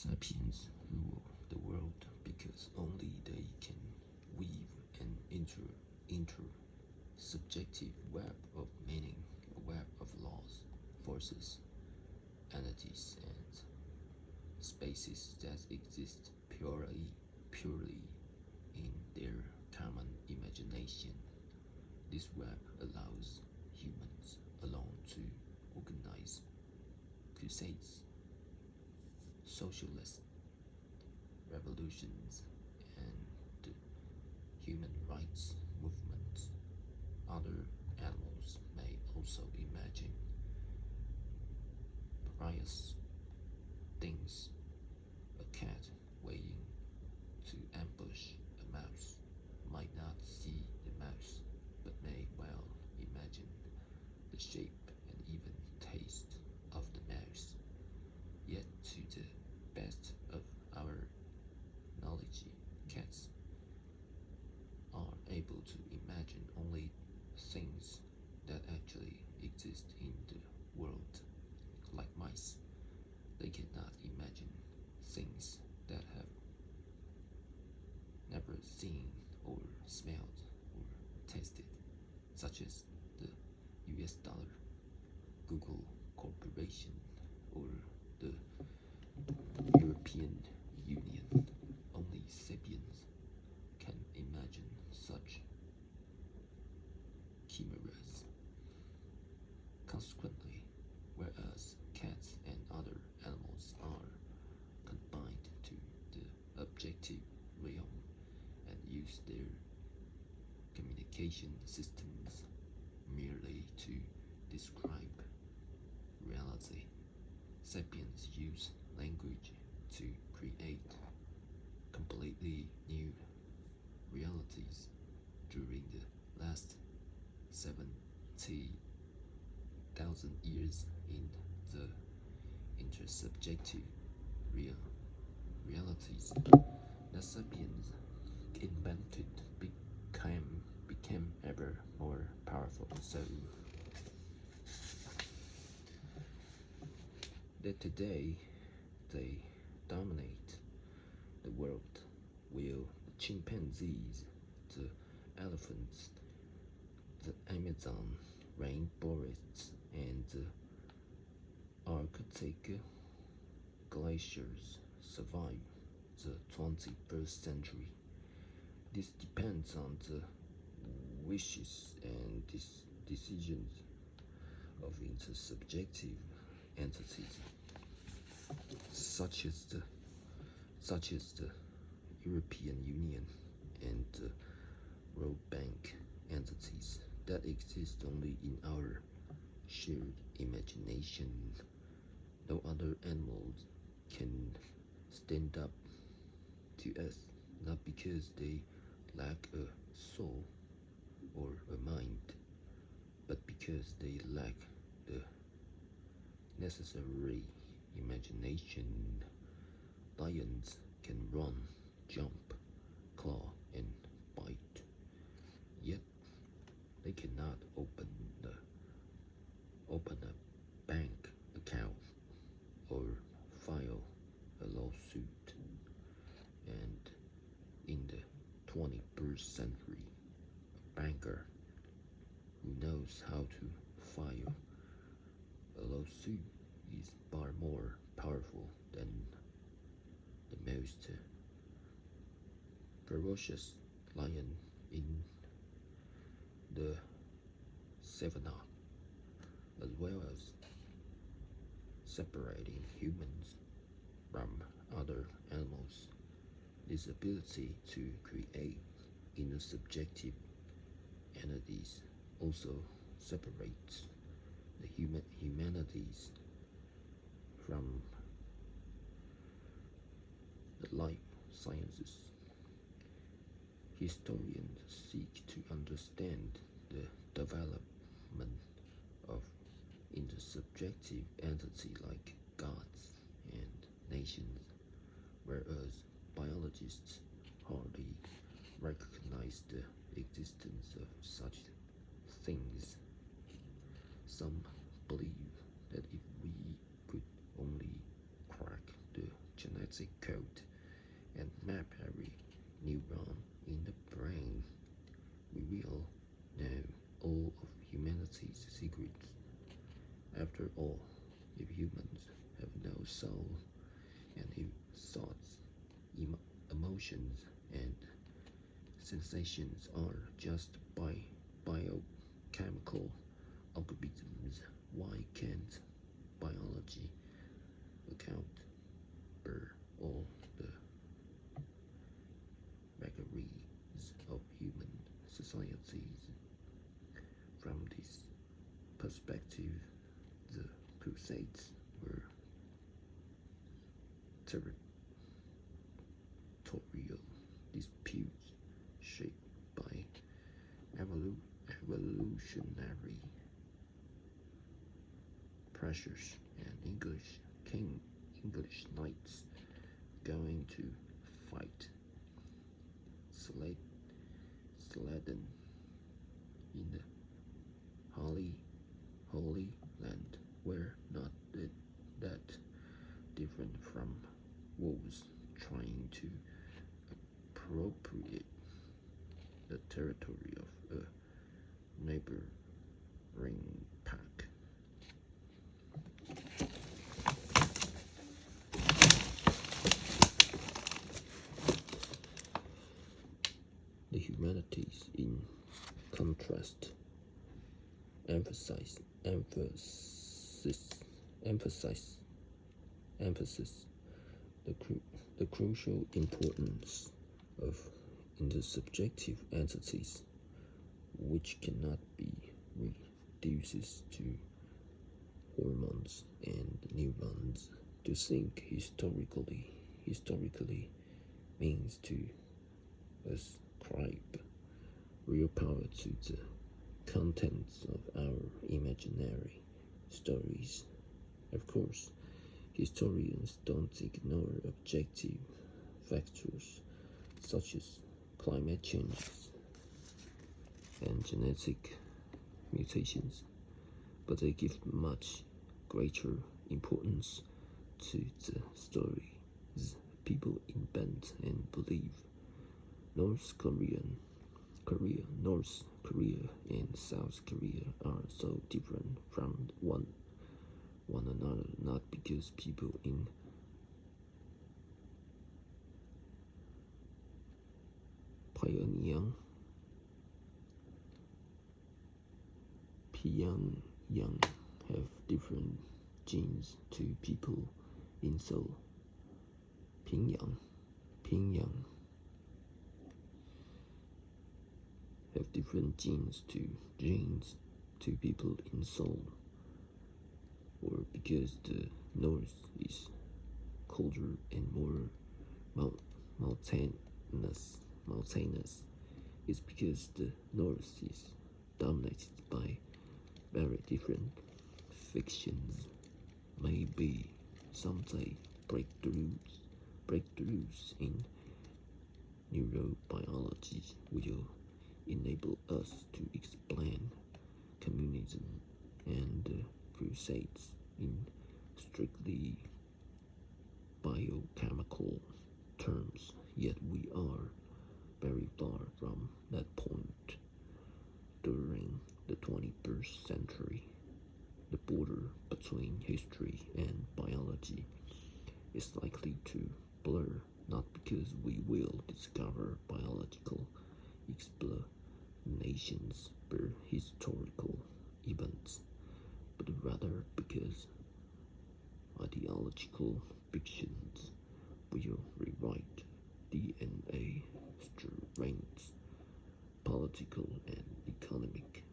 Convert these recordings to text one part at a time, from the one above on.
Sapiens rule the world because only they can weave an inter-subjective web of meaning, a web of laws, forces, entities, and spaces that exist purely in their common imagination. This web allows humans alone to organize crusades, socialist revolutions, and the human rights movement. Other animals may also imagine various things. A cat waiting to ambush a mouse might not see the mouse, but may well imagine the shape and even taste of the mouse. Yet, to the best of our knowledge, cats are able to imagine only things that actually exist in the world. Like mice, they cannot imagine things that have never seen or smelled or tasted, such as the US dollar, Google Corporation, or the European Union. Only sapiens can imagine such chimeras. Consequently, whereas cats and other animals are confined to the objective realm and use their communication systems merely to describe reality, sapiens use language to create completely new realities. During the last 70,000 years in the intersubjective realities that sapiens invented became ever more powerful, so that today they dominate the world, while the chimpanzees, the elephants, the Amazon rainforests, and the Arctic glaciers survive the 21st century. This depends on the wishes and decisions of intersubjective entities, such as the European Union and the World Bank entities that exist only in our shared imagination. No other animals can stand up to us, not because they lack a soul or a mind, but because they lack the necessary imagination. Lions can run, jump, claw, and bite, yet they cannot open a bank account or file a lawsuit. And in the 21st century, a banker who knows how to file a lawsuit is far more powerful than the most ferocious lion in the savannah, as well as separating humans from other animals. This ability to create intersubjective entities also separates the humanities from the life sciences. Historians seek to understand the development of intersubjective entities like gods and nations, whereas biologists hardly recognize the existence of such things. Some believe that if we could only crack the genetic genetic code and map every neuron in the brain. We will know all of humanity's secrets. After all, if humans have no soul, and if thoughts, emotions, and sensations are just biochemical algorithms, why can't biology account for all the vagaries of human societies? From this perspective, the Crusades were territorial disputes shaped by evolutionary pressures, and English knights going to fight Saladin in the Holy Land were not that different from wolves trying to appropriate the territory of a neighboring pack. The humanities, in contrast, emphasize the crucial importance of intersubjective entities, which cannot be reduced to hormones and neurons. To think historically means to ascribe real power to the contents of our imaginary stories. Of course, historians don't ignore objective factors such as climate change and genetic mutations, but they give much greater importance to the stories people invent and believe. North Korea, and South Korea are so different from one another, not because people in Pyongyang have different genes to people in Seoul. Pyongyang have different genes to people in Seoul, or because the north is colder and more mountainous, is because the north is dominated by very different fictions. Maybe someday breakthroughs in neurobiology will enable us to explain communism and the Crusades in strictly biochemical terms, yet we are very far from that point. During the 21st century, the border between history and biology is likely to blur, not because we will discover biological explanations for historical events, but rather because ideological fictions will rewrite DNA strains, political and economic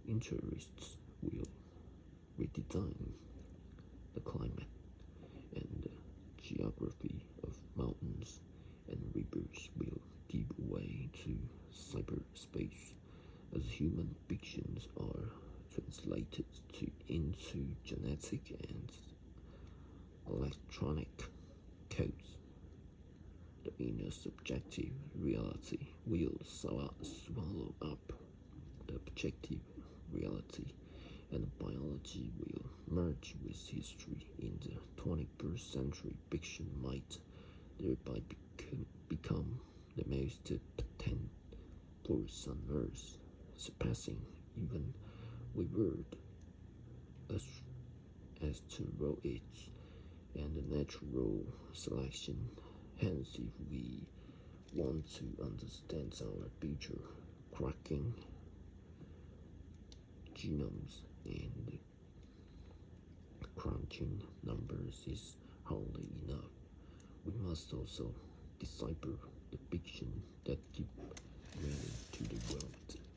interests will redesign the climate and the geography of mountains, and rivers will give way to cyberspace as human fictions are translated into genetic and electronic codes. The inner subjective reality will swallow up the objective reality, and biology will merge with history in the 21st century, fiction might thereby become the most potent force on Earth, surpassing even Weird as asteroids and natural selection. Hence, if we want to understand our future, cracking genomes and crunching numbers is hardly enough. We must also decipher the fiction that give meaning to the world.